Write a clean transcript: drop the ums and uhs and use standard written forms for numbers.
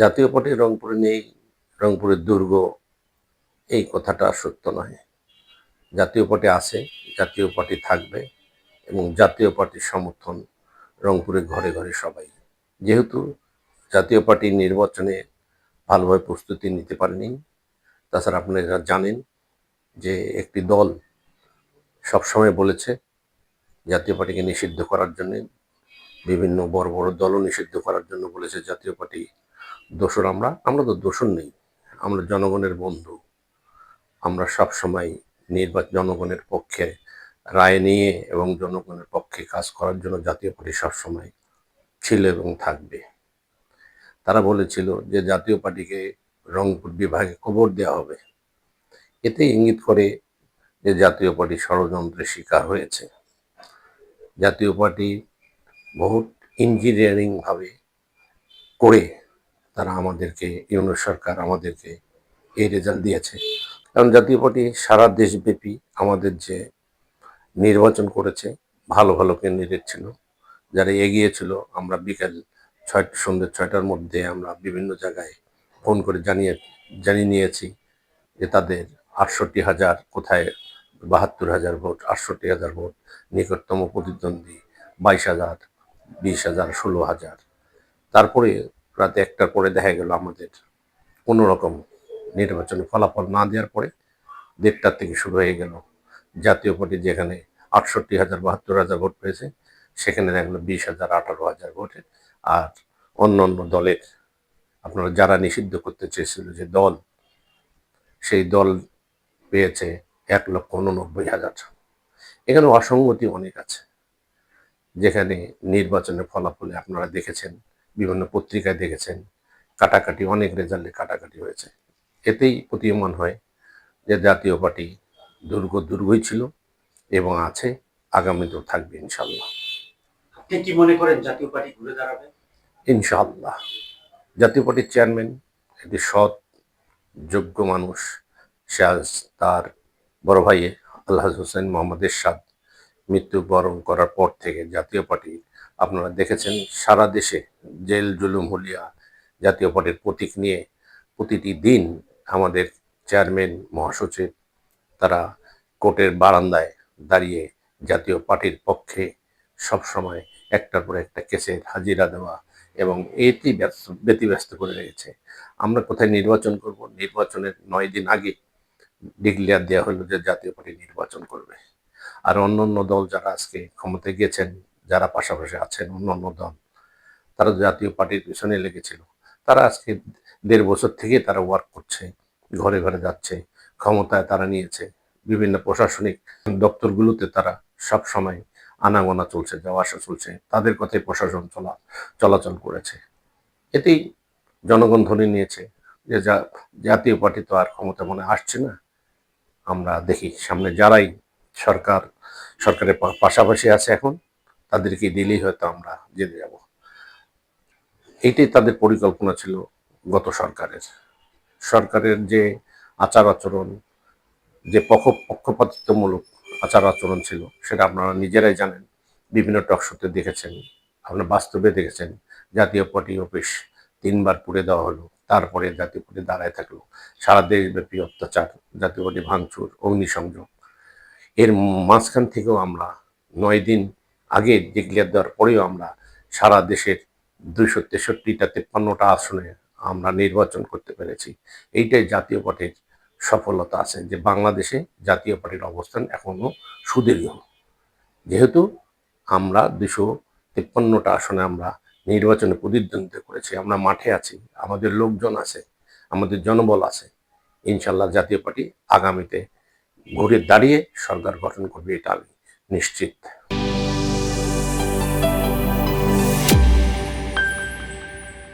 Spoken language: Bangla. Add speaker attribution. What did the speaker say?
Speaker 1: জাতীয় পার্টি রংপুরে নেই, রংপুরের দুর্গ, এই কথাটা সত্য নয়। জাতীয় পার্টি আছে, জাতীয় পার্টি থাকবে এবং জাতীয় পার্টির সমর্থন রংপুরের ঘরে ঘরে সবাই। যেহেতু জাতীয় পার্টি নির্বাচনে ভালোভাবে প্রস্তুতি নিতে পারেনি, তাছাড়া আপনারা জানেন যে একটি দল সবসময় বলেছে জাতীয় পার্টিকে নিষিদ্ধ করার জন্য, বিভিন্ন বড় বড় দলও নিষিদ্ধ করার জন্য বলেছে জাতীয় পার্টি দোসর। আমরা তো দোসর নেই, আমরা জনগণের বন্ধু। আমরা সবসময় জনগণের পক্ষে রায় নিয়ে এবং জনগণের পক্ষে কাজ করার জন্য জাতীয় পার্টি সবসময় ছিল এবং থাকবে। তারা বলেছিল যে জাতীয় পার্টিকে রংপুর বিভাগে কবর দেওয়া হবে, এতে ইঙ্গিত করে যে জাতীয় পার্টি ষড়যন্ত্রের শিকার হয়েছে। জাতীয় পার্টি বহুত ইঞ্জিনিয়ারিং ভাবে করে তারা আমাদেরকে, ইউনিট সরকার আমাদেরকে এই রেজাল্ট দিয়েছে। কারণ জাতীয় পার্টি সারা দেশব্যাপী আমাদের যে নির্বাচন করেছে, ভালো ভালো ক্যান্ডিডেট ছিল, যারা এগিয়ে ছিল। আমরা বিকাল সন্ধ্যে 6টার মধ্যে আমরা বিভিন্ন জায়গায় ফোন করে জানিয়ে নিয়েছি যে তাদের 68,000, কোথায় 72,000 ভোট, 68,000 ভোট, নিকটতম প্রতিদ্বন্দ্বী 22,000, 20,000, 16,000। তারপরে রাতে 1টার পরে দেখা গেল আমাদের কোনো রকম নির্বাচনে ফলাফল না দেওয়ার পরে 1:30 থেকে শুরু হয়ে গেল জাতীয় পার্টি যেখানে 68,000, 72,000 ভোট পেয়েছে, সেখানে দেখা গেলো 20,000, 18,000 ভোটে। আর অন্য অন্য দলের, আপনারা যারা নিষিদ্ধ করতে চেয়েছিল যে দল, সেই দল পেয়েছে 1,89,000। এখানে অসঙ্গতি অনেক আছে, যেখানে নির্বাচনের ফলাফলে আপনারা দেখেছেন, বিভিন্ন পত্রিকায় দেখেছেন, কাটাকাটি, অনেক রেজাল্টে কাটাকাটি হয়েছে। এতেই প্রতীয়মান হয় যে জাতীয় পার্টি দুর্গই ছিল এবং আছে, আগামীতেও থাকবে ইনশাল্লাহ।
Speaker 2: আপনি কি মনে করেন জাতীয় পার্টি ঘুরে দাঁড়াবে?
Speaker 1: ইনশাআল্লাহ। জাতীয় পার্টির চেয়ারম্যান একটি সৎ, যোগ্য মানুষ। সে আজ তার বড় ভাই আলহাজ হোসেন মোহাম্মদ এরশাদ মৃত্যুবরণ করার পর থেকে জাতীয় পার্টি, আপনারা দেখেছেন সারা দেশে জেল জুলুম হুলিয়া জাতীয় পার্টির প্রতীক নিয়ে প্রতিটি দিন আমাদের চেয়ারম্যান, মহাসচিব তারা কোর্টের বারান্দায় দাঁড়িয়ে জাতীয় পার্টির পক্ষে সবসময় একটার পর একটা কেসের হাজিরা দেওয়া এবং এটি ব্যতিব্যস্ত করে রেখেছে। আমরা কোথায় নির্বাচন করব, নির্বাচনের 9 দিন আগে ডিক্লেয়ার দেওয়া হলো যে জাতীয় পার্টি নির্বাচন করবে। আর অন্য অন্য দল যারা আজকে ক্ষমতায় গিয়েছেন, যারা পাশাপাশি আছেন অন্য অন্য দল, তারা জাতীয় পার্টির পিছনে লেগেছিল। তারা আজকে 1.5 বছর থেকে তারা ওয়ার্ক করছে, ঘরে ঘরে যাচ্ছে, ক্ষমতায় তারা নিয়েছে, বিভিন্ন প্রশাসনিক দপ্তরগুলোতে তারা সব সময় আনাগোনা চলছে, যাওয়া আসা চলছে, তাদের কথাই প্রশাসন চলাচল করেছে। এতেই জনগণ ধরে নিয়েছে যে জাতীয় পার্টি তো আর ক্ষমতা মনে আসছে না। আমরা দেখি সামনে যারাই সরকারের পাশাপাশি আছে এখন, তাদেরকে দিলেই হয়তো আমরা জিতে যাব। এইটাই তাদের পরিকল্পনা ছিল গত সরকারের যে আচার আচরণ, যে পক্ষপাতিত্বমূলক আচার আচরণ ছিল, সেটা আপনারা নিজেরাই জানেন, বিভিন্ন টকশোতে দেখেছেন, আপনারা বাস্তবে দেখেছেন। জাতীয় পার্টি অফিস 3বার পুড়ে দেওয়া হলো, তারপরে জাতীয় পার্টি দাঁড়ায় থাকলো। সারা দেশব্যাপী অত্যাচার, জাতীয় পার্টি ভাঙচুর, অগ্নিসংযোগ। এর মাঝখান থেকেও আমরা 9 দিন আগে ডিক্লেয়ার দেওয়ার পরেও আমরা সারা দেশের 263টা 53টা আসনে আমরা নির্বাচন করতে পেরেছি। এইটাই জাতীয় পার্টির সফলতা আছে, যে বাংলাদেশে জাতীয় পার্টির অবস্থান এখনো সুদীর্ঘ। যেহেতু আমরা 253টা আসনে আমরা নির্বাচনে প্রতিদ্বন্দ্বিতা করেছি, আমরা মাঠে আছি, আমাদের লোকজন আছে, আমাদের জনবল আছে। ইনশাল্লাহ জাতীয় পার্টি আগামীতে ঘুরে দাঁড়িয়ে সরকার গঠন করবে, এটা আমি নিশ্চিত।